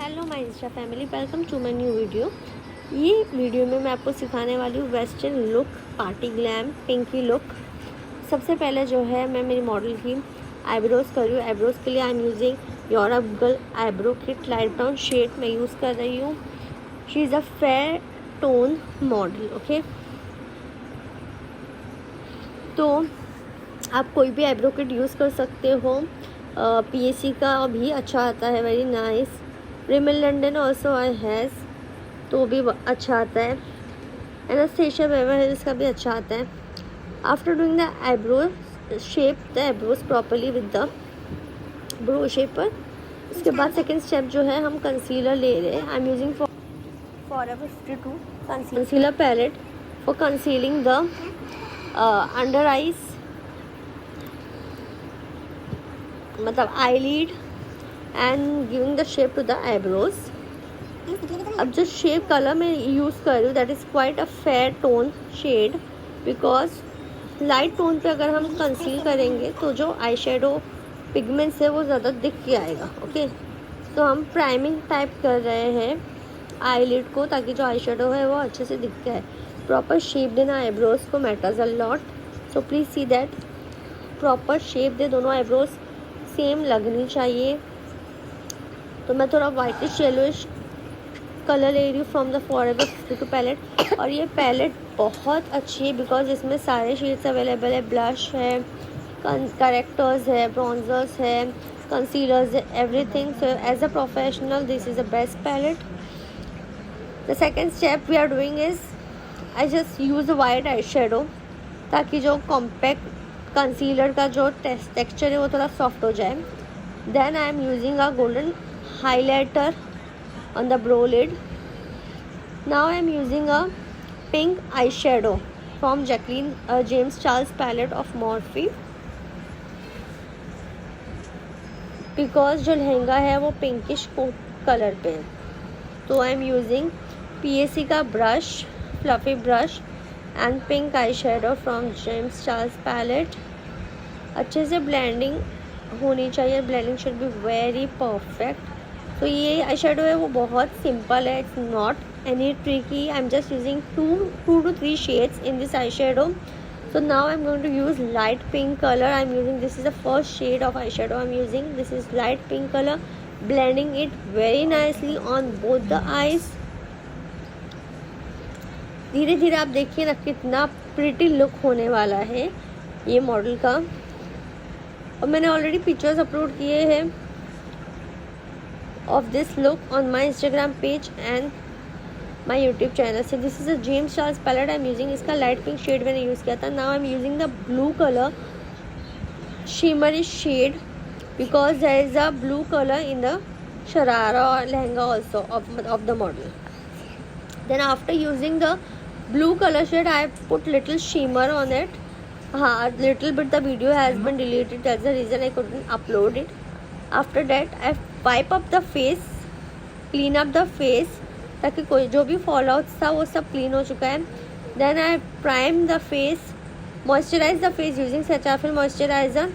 Hello my insta family, welcome to my new video. ये video में मैं आपको सिखाने वाली हूँ western look, party glam, pinky look. सबसे पहले जो है मैं मेरी मॉडल की आईब्रोज़ कर रही हूँ। आईब्रोज़ के लिए I am using Europe girl eyebrow kit light brown shade मैं यूज़ कर रही हूँ। She is a fair tone model. Okay, तो आप कोई भी आईब्रो किट यूज़ कर सकते हो। पीएसी का भी अच्छा आता है, very nice. Rimmel London also I has, तो भी अच्छा आता है। एनास्टेशिया बेवर हिल्स का भी अच्छा आता है। After doing the eyebrow shape the eyebrows properly with the bro shaper. उसके बाद सेकेंड स्टेप जो है हम कंसीलर ले रहे हैं। I am using forever 52 concealer palette for concealing the under eyes, मतलब eyelid and giving the shape to the eyebrows. अब जो शेप कलर मैं यूज़ कर रही हूँ that is quite a fair tone shade, because light tone पे अगर हम कंसील करेंगे तो जो आई शेडो पिगमेंट्स है वो ज़्यादा दिख के आएगा। ओके, तो हम प्राइमिंग टाइप कर रहे हैं आईलिड को, ताकि जो आई शेडो है वो अच्छे से दिख के आए। प्रॉपर शेप देना आईब्रोज को matters a lot, so please see that proper shape दे, दोनों आईब्रोज सेम लगनी चाहिए। तो मैं थोड़ा वाइटिश येलोइश कलर ले रही हूँ फ्रॉम द फॉरएवर 52 पैलेट। और ये पैलेट बहुत अच्छी है बिकॉज इसमें सारे शेड्स अवेलेबल है। ब्लश है, करेक्टर्स है, ब्रॉन्जर्स है, कंसीलर्स है, everything. So as a professional this is a best palette. The second step we are doing is I just use a white eye shadow, ताकि जो compact concealer का जो texture है वो थोड़ा सॉफ्ट हो जाए। Then I am using a golden highlighter on the brow lid. Now I am using a pink eyeshadow from Jacqueline James Charles palette of Morphe, because जो लहंगा है वो पिंकिश कलर पे है। तो आई एम यूजिंग PAC का brush, fluffy brush and pink eye shadow from James Charles palette. अच्छे से blending होनी चाहिए, blending should be very perfect. तो ये आई शेडो है वो बहुत सिंपल है, it's not any tricky. I am just using two two three shades in this eye shadow. So now I'm going to use light pink color. I'm using, this is the first shade of eyeshadow I'm using. This is light pink color, blending it very nicely on both the eyes. धीरे धीरे आप देखिए ना कितना pretty look होने वाला है ये मॉडल का। और मैंने ऑलरेडी पिक्चर्स अपलोड किए हैं of this look on my Instagram page and my YouTube channel से। This is a James Charles palette I am using. इसका लाइट पिंक शेड मैंने यूज़ किया था। Now I am using the blue colour shimmery shade, because there is a blue colour in the sharara lehenga also of the model. Then after using the blue color shade I put little shimmer on it. Little bit the video has been deleted, that's the reason I couldn't upload it. After that I wipe up the face, clean up the face, ताकि कोई जो भी fall out था वो सब clean हो चुका है। Then I prime the face, moisturise the face using Cetaphil moisturiser,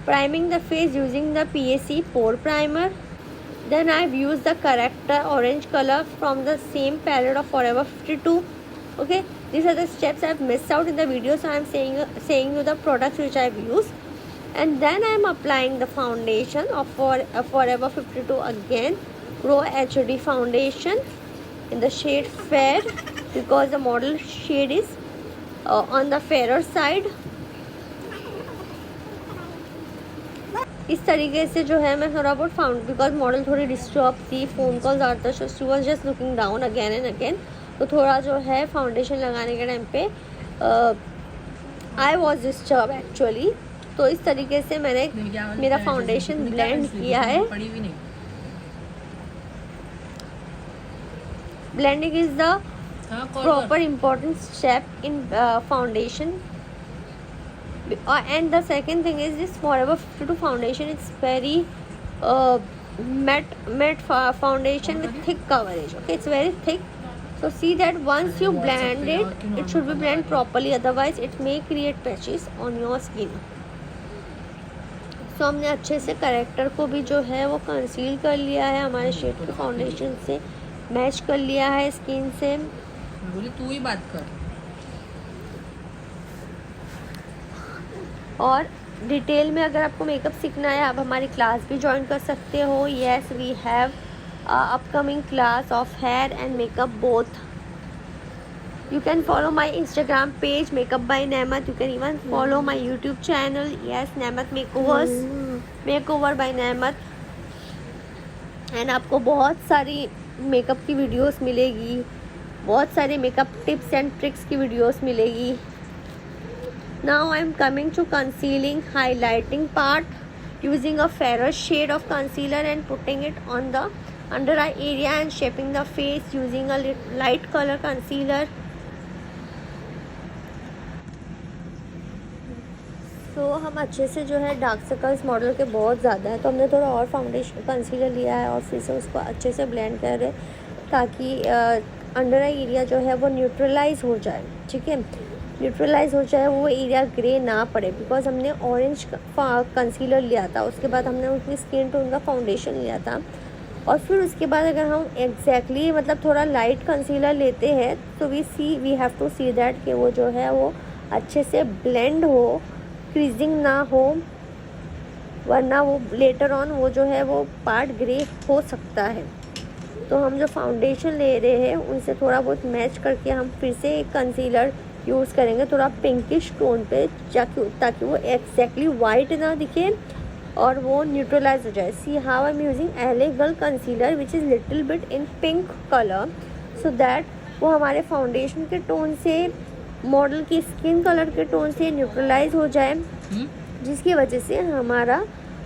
priming the face using the PAC pore primer. Then I've used the corrector orange color from the same palette of Forever 52. Okay, these are the steps I've missed out in the video, so I'm saying you the products which I've used. And then I'm applying the foundation of Forever 52 again, Pro HD foundation in the shade fair, because the model shade is on the fairer side. इस तरीके से जो है मैं थोड़ा बहुत found, because model थोड़ी disturb थी, फ़ोन कॉल ज़्यादातर, she was just looking down again and again. तो थोड़ा जो है फाउंडेशन लगाने के टाइम पे आई वॉज डिस्टर्ब एक्चुअली। तो इस तरीके से मैंने मेरा फाउंडेशन ब्लेंड किया है। Blending is the proper important step in foundation. And the second thing is this Forever 52 foundation. It's very matte foundation with thick coverage. Okay, it's very thick. So see that once you blend it, it should be blended properly. Otherwise, it may create patches on your skin. सो हमने अच्छे से character को भी जो है वो conceal कर लिया है, हमारे शेड के फाउंडेशन से मैच कर लिया है स्किन से। बोली तू ही बात कर। और डिटेल में अगर आपको मेकअप सीखना है आप हमारी क्लास भी ज्वाइन कर सकते हो। Yes, we have upcoming class of hair and makeup both. You can follow my Instagram page Makeup by Nehmat. You can even follow my YouTube channel, yes, Nehmat Makeovers, Makeover by Nehmat. And आपको बहुत सारी makeup की videos मिलेगी, बहुत सारे makeup tips and tricks की videos मिलेगी। Now I am coming to concealing highlighting part using a fairer shade of concealer and putting it on the under eye area and shaping the face using a light color concealer. तो हम अच्छे से जो है dark circles model के बहुत ज़्यादा है, तो हमने थोड़ा और फाउंडेशन कंसीलर लिया है और फिर से उसको अच्छे से ब्लेंड कर रहे ताकि अंडर आई एरिया जो है वो न्यूट्रलाइज हो जाए। ठीक है, न्यूट्रलाइज हो जाए, वो एरिया ग्रे ना पड़े, बिकॉज हमने ऑरेंज कंसीलर लिया था, उसके बाद हमने उसकी स्किन टोन का फाउंडेशन लिया था, और फिर उसके बाद अगर हम एग्जैक्टली मतलब थोड़ा लाइट कंसीलर लेते हैं तो we have to see that कि वो जो है वो अच्छे से ब्लेंड हो, क्रीजिंग ना हो, वरना वो लेटर ऑन वो जो है वो पार्ट ग्रे हो सकता है। तो हम जो फाउंडेशन ले रहे हैं उनसे थोड़ा बहुत मैच करके हम फिर से एक कंसीलर यूज़ करेंगे थोड़ा पिंकिश टोन पे, ताकि वो एग्जैक्टली वाइट ना दिखे और वो न्यूट्रलाइज हो जाए। See how I am using Elle girl concealer which is little bit in pink colour, so that वो हमारे फाउंडेशन के टोन से, मॉडल की स्किन कलर के टोन से न्यूट्रलाइज हो जाए, जिसकी वजह से हमारा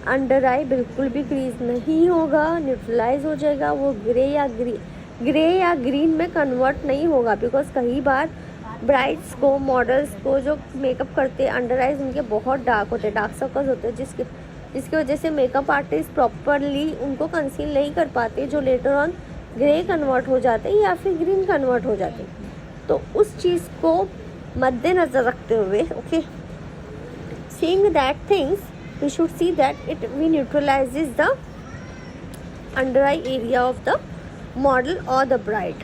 अंडर आई बिल्कुल भी क्रीज नहीं होगा, न्यूट्रलाइज हो जाएगा, वो ग्रे या ग्रीन में कन्वर्ट नहीं होगा। बिकॉज कई बार ब्राइड्स को, मॉडल्स को जो मेकअप करते हैं अंडर आइज उनके बहुत डार्क होते हैं, डार्क सर्कल्स होते हैं, जिसकी वजह से मेकअप आर्टिस्ट प्रॉपरली उनको कंसील नहीं कर पाते, जो लेटर ऑन ग्रे कन्वर्ट हो जाते हैं या फिर ग्रीन कन्वर्ट हो जाते हैं। तो उस चीज़ को मद्देनज़र रखते हुए, okay, seeing that things, we should see that we neutralizes the under eye area of the model or the bride.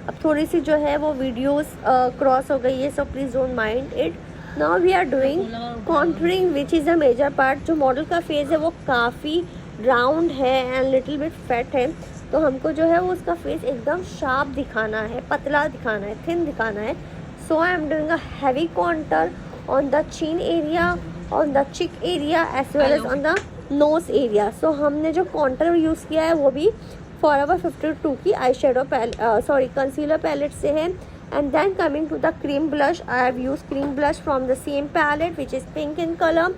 अब थोड़ी सी जो है वो वीडियोस क्रॉस हो गई है, so please don't mind it. Now we are doing contouring which is the major part. जो model का फेस है वो काफ़ी राउंड है एंड लिटिल बिट फैट है, तो हमको जो है वो उसका फेस एकदम शार्प दिखाना है, पतला दिखाना है, थिन दिखाना है। So I am doing a heavy contour on the chin area, on the cheek area as well as on the nose area. So हमने जो कॉन्टर यूज़ किया है वो भी फॉरएवर 52 की आई शेडो कंसीलर पैलेट से है। And then coming to the cream blush, I have use cream blush from the same palette which is pink in colour.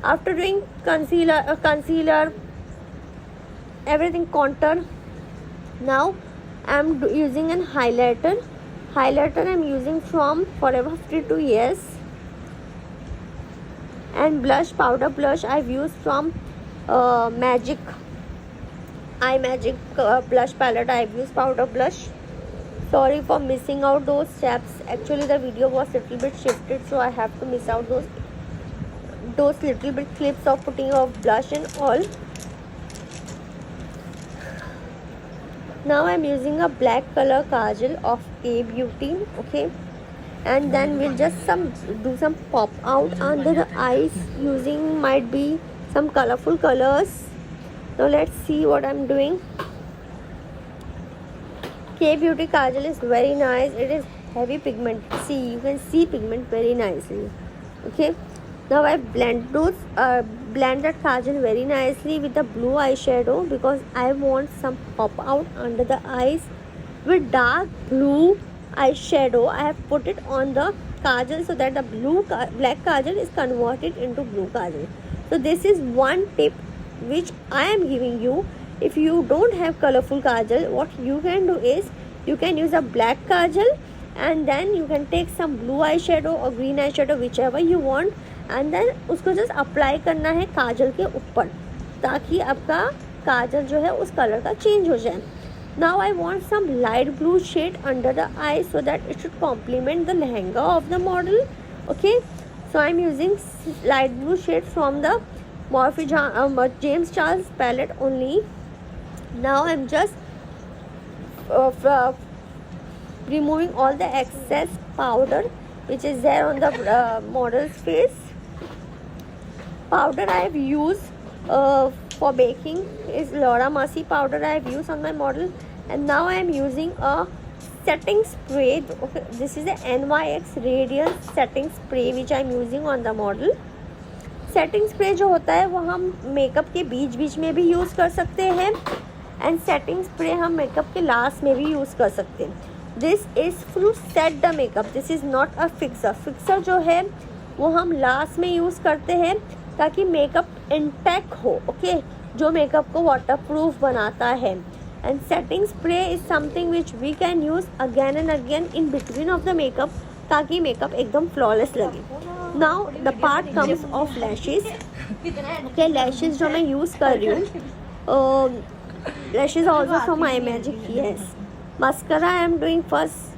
After doing concealer everything contour, now I am using an highlighter I am using from Forever 52 Yes, and blush, powder blush I have used from Magic blush palette. I have used powder blush. Sorry for missing out those steps, actually the video was little bit shifted, so I have to miss out those little bit clips of putting of blush and all. Now I am using a black color kajal of K Beauty, okay, and then we'll just do some pop out under the eyes using might be some colorful colors. Now let's see what I'm doing. K Beauty kajal is very nice. It is heavy pigment. See, you can see pigment very nicely. Okay. Now I blend that kajal very nicely with the blue eyeshadow because I want some pop out under the eyes. With dark blue eyeshadow, I have put it on the kajal so that the black kajal is converted into blue kajal. So this is one tip which I am giving you. If you don't have colorful kajal, what you can do is you can use a black kajal and then you can take some blue eyeshadow or green eyeshadow, whichever you want, and then उसको just apply करना है काजल के ऊपर ताकि आपका काजल जो है उस कलर का चेंज हो जाए. Now I want some light blue shade under the eyes so that it should complement the lehenga of the model. Okay, so I'm using light blue shade from the Morphe James Charles palette only. Now I'm just removing all the excess powder which is there on the model's face. Powder I have used for baking is Laura Mercier powder I have used on my model, and now I am using a setting spray. Okay, this is the NYX Radiance setting spray which I am using on the model. Setting spray जो होता है वो हम makeup के बीच बीच में भी use कर सकते हैं, एंड सेटिंग स्प्रे हम मेकअप के लास्ट में भी यूज़ कर सकते हैं. This is to set the makeup, this is not a fixer. Fixer जो है वो हम लास्ट में यूज़ करते हैं ताकि मेकअप इंटैक्ट हो, ओके, जो मेकअप को वाटरप्रूफ बनाता है. And setting spray is something which we can use again and again in between of the makeup ताकि मेकअप एकदम फ्लॉलेस लगे. Now the part comes of lashes. Okay, lashes जो मैं यूज़ कर रही हूँ, lashes also from I Magic. Yes, mascara I am doing first.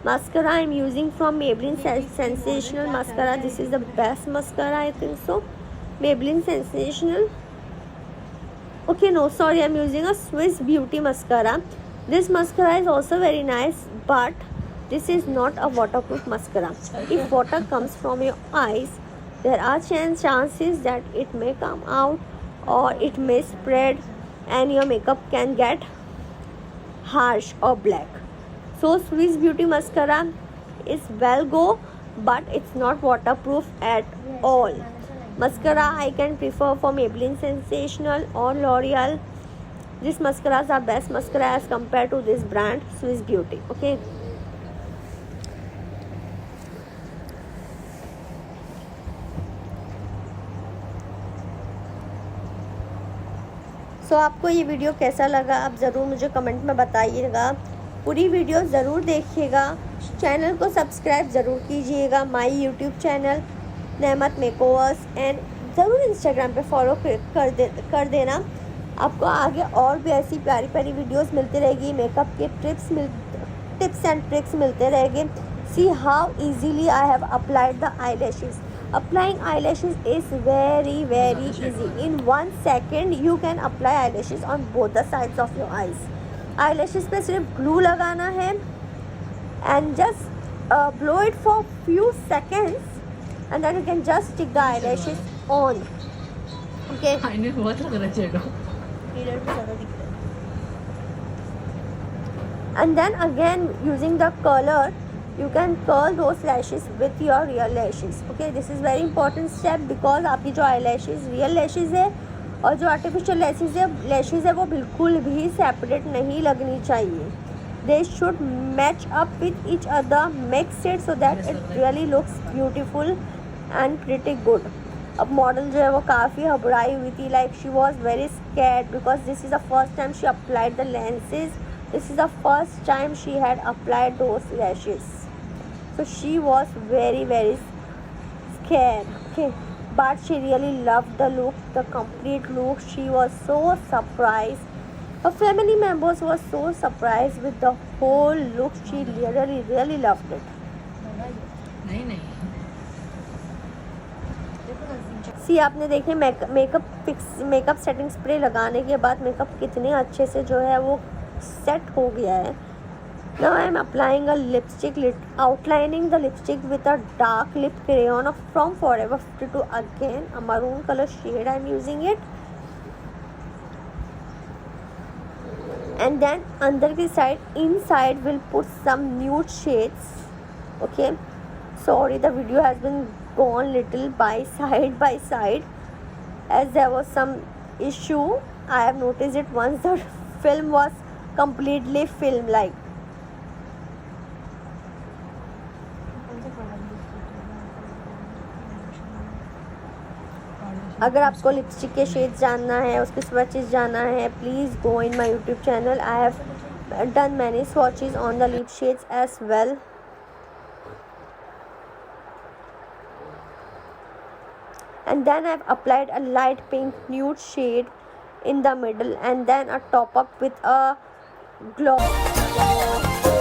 Mascara I am using from Maybelline Sensational mascara. This is the best mascara, I think so. Maybelline Sensational. Okay, no, sorry, I am using a Swiss Beauty mascara. This mascara is also very nice, but this is not a waterproof mascara. If water comes from your eyes, there are chances that it may come out or it may spread and your makeup can get harsh or black. So Swiss Beauty mascara is well go, but it's not waterproof at all. Mascara I can prefer for Maybelline Sensational or L'Oreal. These mascaras are best mascara as compared to this brand Swiss Beauty. Okay. सो आपको ये video कैसा लगा आप ज़रूर मुझे comment में बताइएगा. पूरी वीडियो ज़रूर देखिएगा. चैनल को सब्सक्राइब ज़रूर कीजिएगा. माय यूट्यूब चैनल नेमत मेकओवर्स, एंड ज़रूर इंस्टाग्राम पे फॉलो कर देना. आपको आगे और भी ऐसी प्यारी प्यारी वीडियोस मिलती रहेगी. मेकअप के टिप्स एंड ट्रिक्स मिलते रहेंगे. See how easily I have applied the I lashes. Applying eyelashes is very easy. In 1 second you can apply eyelashes on both the sides of your eyes. Eyelashes पे सिर्फ glue लगाना है and just blow it for few seconds and then you can just stick the eyelashes on. Okay. आईने बहुत लग रहा है चेहरा. मिरर पे ज़्यादा दिख रहा है. And then again using the curler you can curl those lashes with your real lashes. Okay, this is very important step because आपकी जो eyelashes real lashes है और जो artificial lashes है वो बिल्कुल भी separate नहीं लगनी चाहिए. They should match up with each other, mix it so that it really looks beautiful and pretty good. अब मॉडल जो है वो काफ़ी घबराई हुई थी, like she was very scared because this is the first time she applied the lenses. This is the first time she had applied those lashes. So she was very scared. Okay, but she really loved the look, the complete look. She was so surprised. Her family members were so surprised with the whole look. She really loved it. नहीं सी आपने देखे makeup setting spray लगाने के बाद makeup कितने अच्छे से जो है वो सेट हो गया है. Now I am applying a lipstick, outlining the lipstick with a dark lip crayon from Forever 52. Again a maroon color shade I am using it. And then under the inside we'll put some nude shades. Okay, sorry the video has been gone little by side as there was some issue. I have noticed it once the film was completely film like. अगर आपको lipstick के shades जानना है, उसके swatches जानना है, please go in my YouTube channel. I have done many swatches on the lip shades as well. And then I've applied a light pink nude shade in the middle and then a top up with a gloss.